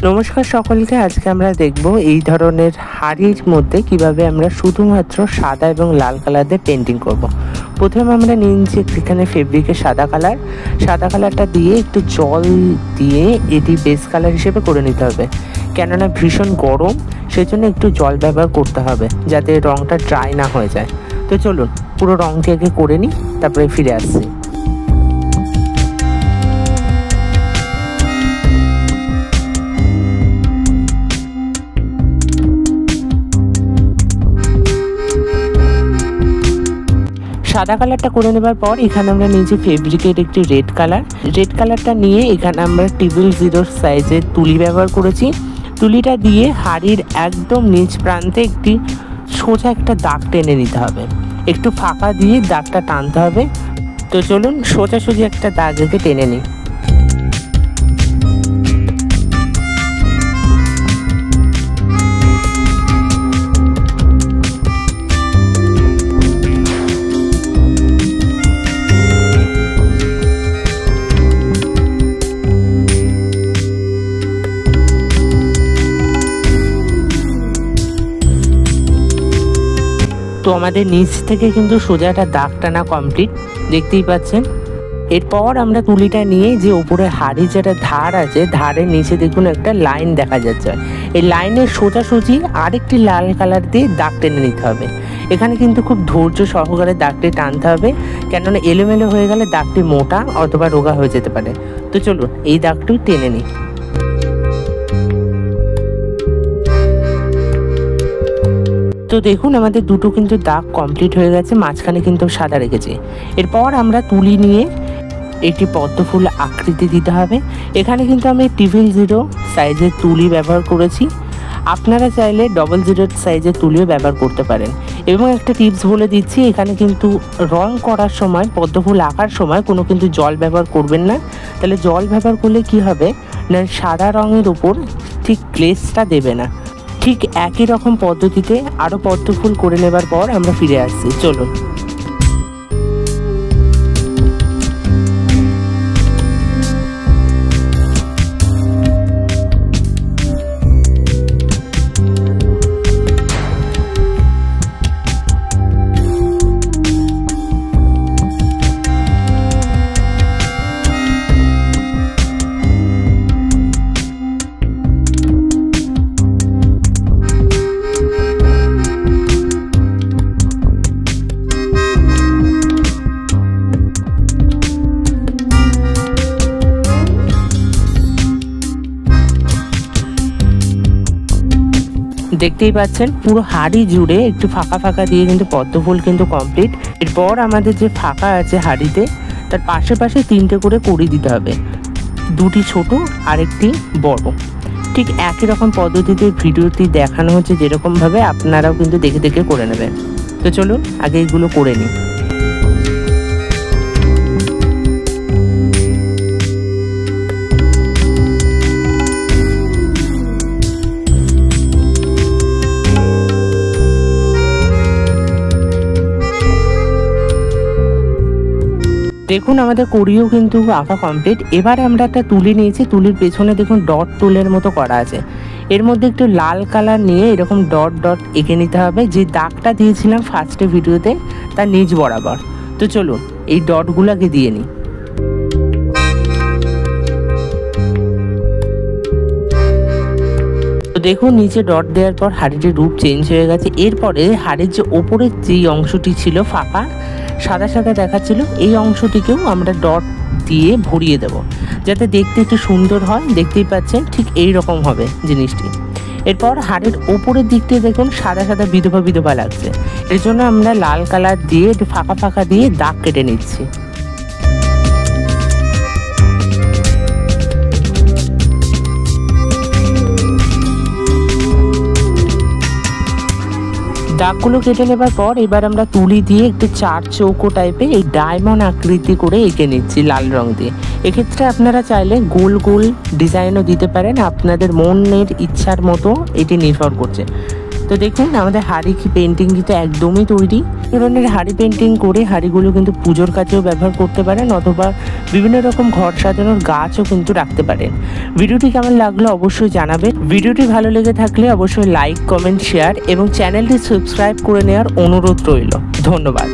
নমস্কার সকলকে। আজকে আমরা দেখব এই ধরনের হাড়ির মধ্যে কিভাবে আমরা শুধুমাত্র সাদা এবং লাল কালার দিয়ে পেন্টিং করব। প্রথমে আমরা নিয়েছি এখানে ফেব্রিকের সাদা কালারটা দিয়ে একটু জল দিয়ে এটি বেস কালার হিসেবে করে নিতে হবে, কেননা ভীষণ গরম, সেজন্য একটু জল ব্যবহার করতে হবে যাতে রঙটা ড্রাই না হয়ে যায়। তো চলুন পুরো রঙটি আগে করে নিই, তারপরে ফিরে আসছি। সাদা কালারটা করে নেবার পর এখানে আমরা নিয়েছি ফেব্রিকের একটি রেড কালারটা নিয়ে এখানে আমরা 0.0 সাইজের তুলি ব্যবহার করেছি। তুলিটা দিয়ে হাড়ির একদম নিচ প্রান্তে একটি সোজা একটা দাগ টেনে নিতে হবে, একটু ফাঁকা দিয়ে দাগটা টানতে হবে। তো চলুন সোজাসুজি একটা দাগ এঁকে টেনে নিই। তো আমাদের নিচ থেকে কিন্তু সোজা একটা দাগ টানা কমপ্লিট, দেখতেই পাচ্ছেন। এরপর আমরা তুলিটা নিয়ে যে উপরে হাড়ি যেটা ধার আছে, ধারের নিচে দেখুন একটা লাইন দেখা যাচ্ছে, এই লাইনের সোজাসুজি আরেকটি লাল কালার দিয়ে দাগ টেনে নিতে হবে। এখানে কিন্তু খুব ধৈর্য সহকারে দাগটি টানতে হবে, কেননা এলোমেলো হয়ে গেলে দাগটি মোটা অথবা রোগা হয়ে যেতে পারে। তো চলুন এই দাগটি টেনে নিই। তো দেখুন আমাদের দুটো কিন্তু দাগ কমপ্লিট হয়ে গেছে, মাঝখানে কিন্তু সাদা রেখেছি। এরপর আমরা তুলি নিয়ে একটি পদ্ম ফুল আকৃতি দিতে হবে। এখানে কিন্তু আমি 0.0 সাইজের তুলি ব্যবহার করেছি, আপনারা চাইলে 0.0 সাইজের তুলিও ব্যবহার করতে পারেন। এবং একটা টিপস বলে দিচ্ছি, এখানে কিন্তু রং করার সময়, পদ্ম ফুল আঁকার সময় কোনো কিন্তু জল ব্যবহার করবেন না। তাহলে জল ব্যবহার করলে কি হবে না, সাদা রঙের উপর ঠিক গ্লেজটা দেবে না। ঠিক একই রকম পদ্ধতিতে আরও পদ্ম ফুল করে নেবার পর আমরা ফিরে আসছি, চলুন। দেখতেই পাচ্ছেন পুরো হাড়ি জুড়ে একটু ফাঁকা দিয়ে কিন্তু পদ্ম ফুল কিন্তু কমপ্লিট। এরপর আমাদের যে ফাঁকা আছে হাড়িতে, তার পাশে 3টে করে কড়ি দিতে হবে, 2টি ছোট আর একটি বড়। ঠিক একই রকম পদ্ধতিতে ভিডিওটি দেখানো হচ্ছে, যেরকমভাবে আপনারাও কিন্তু দেখে করে নেবেন। তো চলুন আগে এগুলো করে নিই। দেখুন আমাদের কড়িও কিন্তু আঁকা কমপ্লিট। এবার আমরা একটা তুলি নিয়েছি, তুলির পেছনে দেখুন ডট টুলের মতো করা আছে, এর মধ্যে একটু লাল কালার নিয়ে এরকম ডট এঁকে নিতে হবে, যে দাগটা দিয়েছিলাম ফার্স্টে ভিডিওতে তার নিচ বরাবর। তো চলুন এই ডটগুলোকে দিয়ে নিই। তো দেখুন নিচে ডট দেওয়ার পর হাড়িটির রূপ চেঞ্জ হয়ে গেছে। এরপরে হাড়ির যে ওপরের যেই অংশটি ছিল ফাঁকা সাদা দেখাচ্ছিল, এই অংশটিকেও আমরা ডট দিয়ে ভরিয়ে দেব, যাতে দেখতে একটু সুন্দর হয়। দেখতেই পাচ্ছেন ঠিক এই রকম হবে জিনিসটি। এরপর হাড়ির ওপরের দিকটি দেখুন সাদা বিধবা লাগছে, এর জন্য আমরা লাল কালার দিয়ে একটু ফাঁকা দিয়ে দাগ কেটে নিচ্ছি। দাগগুলো কেটে নেবার পর এবার আমরা তুলি দিয়ে একটু 4 চৌকো টাইপের এই ডায়মন্ড আকৃতি করে এঁকে নিচ্ছি লাল রং দিয়ে। এক্ষেত্রে আপনারা চাইলে গোল ডিজাইনও দিতে পারেন, আপনাদের মনের ইচ্ছার মতো এটি নির্ভর করছে। তো দেখুন আমাদের হাড়ি পেন্টিং কিন্তু একদমই তৈরি। ধরনের হাড়ি পেন্টিং করে হাড়িগুলো কিন্তু পুজোর কাজেও ব্যবহার করতে পারেন, অথবা বিভিন্ন রকম ঘর সাজানোর গাছও কিন্তু রাখতে পারেন। ভিডিওটি কেমন লাগলো অবশ্যই জানাবেন। ভিডিওটি ভালো লেগে থাকলে অবশ্যই লাইক, কমেন্ট, শেয়ার এবং চ্যানেলটি সাবস্ক্রাইব করে নেওয়ার অনুরোধ রইল। ধন্যবাদ।